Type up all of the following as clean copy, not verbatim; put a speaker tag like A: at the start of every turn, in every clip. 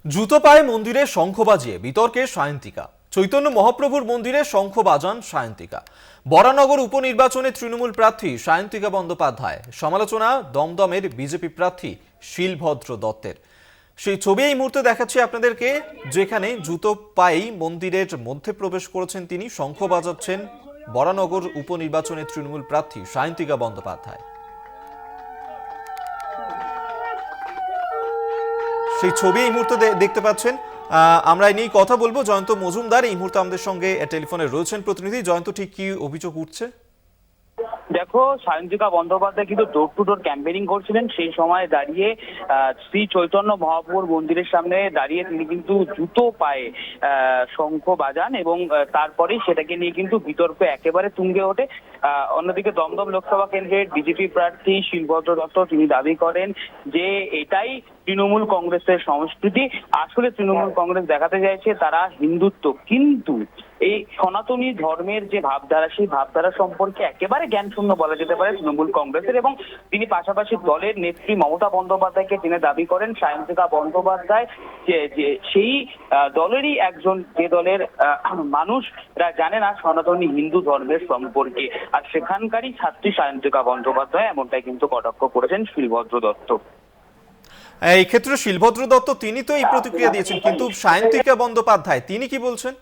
A: জুতো পায়ে মন্দিরে শঙ্খ বাজিয়ে বিতর্কে সায়ন্তিকা। চৈতন্য মহাপ্রভুর মন্দিরে শঙ্খ বাজান সায়ন্তিকা। বরানগর উপনির্বাচনে তৃণমূল প্রার্থী সায়ন্তিকা বন্দ্যোপাধ্যায় সমালোচনা দমদমের বিজেপি প্রার্থী শিলভদ্র দত্তের। সেই ছবি এই মুহূর্তে দেখাচ্ছি আপনাদেরকে, যেখানে জুতো পায়েই মন্দিরের মধ্যে প্রবেশ করেছেন তিনি। শঙ্খ বাজাচ্ছেন বরানগর উপনির্বাচনে তৃণমূল প্রার্থী সায়ন্তিকা বন্দ্যোপাধ্যায়। সেই ছবি এই মুহূর্তে দেখতে পাচ্ছেন। আমরা এই নিয়ে কথা বলবো। জয়ন্ত মজুমদার এই মুহূর্তে আমাদের সঙ্গে টেলিফোনে রয়েছেন প্রতিনিধি। জয়ন্ত, ঠিক কি অভিযোগ উঠছে?
B: দেখো, সায়ন্তিকা বন্দ্যোপাধ্যায় কিন্তু ডোর টু ডোর ক্যাম্পেনিং করছিলেন। সেই সময় দাঁড়িয়ে শ্রী চৈতন্য মহাপ্রভুর মন্দিরের সামনে দাঁড়িয়ে তিনি কিন্তু জুতো পায়ে শঙ্খ বাজান এবং তারপরে সেটাকে নিয়ে কিন্তু বিতর্ক একেবারে তুঙ্গে ওঠে। অন্যদিকে দমদম লোকসভা কেন্দ্রের বিজেপি প্রার্থী শিলভদ্র দত্ত তিনি দাবি করেন যে এটাই তৃণমূল কংগ্রেসের সংস্কৃতি। আসলে তৃণমূল কংগ্রেস দেখাতে চাইছে তারা হিন্দুত্ব, কিন্তু এই সনাতনী ধর্মের যে ভাবধারা, সেই ভাবধারা সম্পর্কে একেবারে জ্ঞানশূন্য বলা যেতে পারে তৃণমূল কংগ্রেসের। এবং তিনি পাশাপাশি দলের নেত্রী মমতা বন্দ্যোপাধ্যায়কে তিনি দাবি করেন সায়ন্তিকা বন্দ্যোপাধ্যায় যে সেই দলেরই একজন, যে দলের মানুষরা জানে না সনাতনী হিন্দু ধর্মের সম্পর্কে, আর সেখানকারই ছাত্রী সায়ন্তিকা বন্দ্যোপাধ্যায়, এমনটাই কিন্তু কটাক্ষ করেছেন শিলভদ্র দত্ত।
A: এই ক্ষেত্রে শিলভদ্র দত্ত তিনি তো এই প্রতিক্রিয়া দিয়েছেন, কিন্তু সায়ন্তিকা বন্দ্যোপাধ্যায় তিনি কি বলছেন?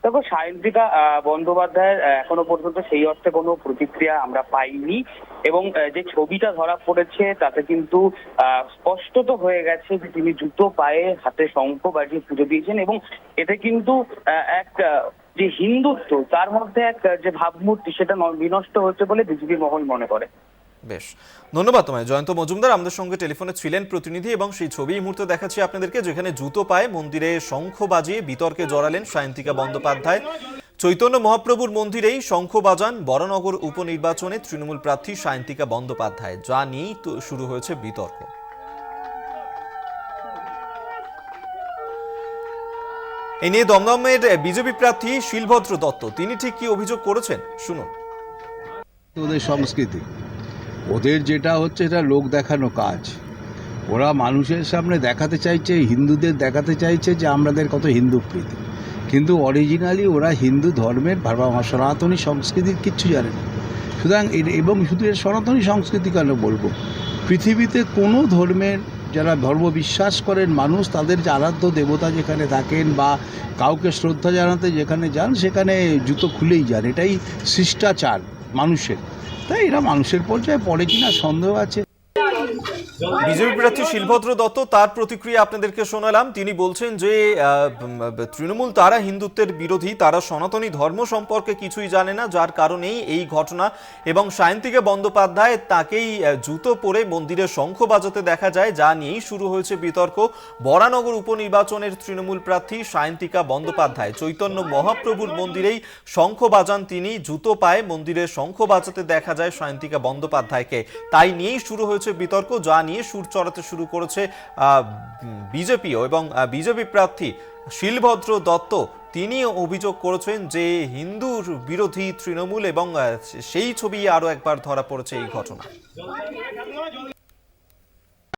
B: দেখো, সায়ন্তিকা বন্দ্যোপাধ্যায়ের এখনো পর্যন্ত সেই অর্থে কোনো প্রতিক্রিয়া আমরা পাইনি। এবং যে ছবিটা ধরা পড়েছে তাতে কিন্তু স্পষ্টত হয়ে গেছে যে তিনি জুতো পায়ে হাতে শঙ্খ বাজিয়ে পুজো দিয়েছেন, এবং এতে কিন্তু এক যে হিন্দুত্ব তার মধ্যে এক যে ভাবমূর্তি সেটা বিনষ্ট হচ্ছে বলে বিজেপি মহল মনে করে।
A: বেশ, ধন্যবাদ তোমায় জয়ন্ত মজুমদার। আমাদের সঙ্গে টেলিফোনে ছিলেন প্রতিনিধি, এবং সেই ছবি এই মুহূর্তে দেখাচ্ছি আপনাদেরকে, যেখানে জুতো পায়ে মন্দিরে শঙ্খ বাজিয়ে বিতর্কে জড়ালেন সায়ন্তিকা বন্দ্যোপাধ্যায়। চৈতন্য মহাপ্রভুর মন্দিরেই শঙ্খ বাজান বরানগর উপনির্বাচনে তৃণমূল প্রার্থী সায়ন্তিকা বন্দ্যোপাধ্যায়, যা নিয়েই শুরু হয়েছে বিতর্ক। এই নিয়ে দমদমের বিজেপি প্রার্থী শিলভদ্র দত্ত তিনি ঠিক কি অভিযোগ করেছেন শুনুন।
C: ওদের সংস্কৃতি, ওদের যেটা হচ্ছে এটা লোক দেখানো কাজ। ওরা মানুষের সামনে দেখাতে চাইছে, হিন্দুদের দেখাতে চাইছে যে আমাদের কত হিন্দু প্রীতি, কিন্তু অরিজিনালি ওরা হিন্দু ধর্মের সনাতনী সংস্কৃতির কিচ্ছু জানে না। সুতরাং এবং শুধু এর সনাতনী সংস্কৃতি কেন বলবো, পৃথিবীতে কোনো ধর্মের যারা ধর্ম বিশ্বাস করেন মানুষ, তাদের যে আরাধ্য দেবতা যেখানে থাকেন বা কাউকে শ্রদ্ধা জানাতে যেখানে যান, সেখানে জুতো খুলেই যান। এটাই শিষ্টাচার মানুষের। তাই এরা মানুষের পর্যায়ে পড়ে কিনা সন্দেহ আছে।
A: বিজেপি প্রার্থী শিলভদ্র দত্ত তার প্রতিক্রিয়া আপনাদেরকে শোনালাম। তিনি বলছেন যে তৃণমূল তারা হিন্দুত্বের বিরোধী, তারা সনাতনী ধর্ম সম্পর্কে কিছুই জানে না, যার কারণেই এই ঘটনা। এবং সায়ন্তিকা বন্দ্যোপাধ্যায় তাকেই জুতো পরে মন্দিরে শঙ্খ বাজাতে দেখা যায়, যা নিয়েই শুরু হয়েছে বিতর্ক। বরানগর উপনির্বাচনের তৃণমূল প্রার্থী সায়ন্তিকা বন্দ্যোপাধ্যায় চৈতন্য মহাপ্রভুর মন্দিরেই শঙ্খ বাজান তিনি। জুতো পায়ে মন্দিরে শঙ্খ বাজাতে দেখা যায় সায়ন্তিকা বন্দ্যোপাধ্যায়কে, তাই নিয়েই শুরু হয়েছে বিতর্ক, যা নিয়ে সুর চড়াতে শুরু করেছে বিজেপিও। এবং বিজেপি প্রার্থী শিলভদ্র দত্ত তিনি অভিযোগ করেছেন যে হিন্দুর বিরোধী তৃণমূল, এবং সেই ছবি আরো একবার ধরা পড়েছে এই ঘটনা।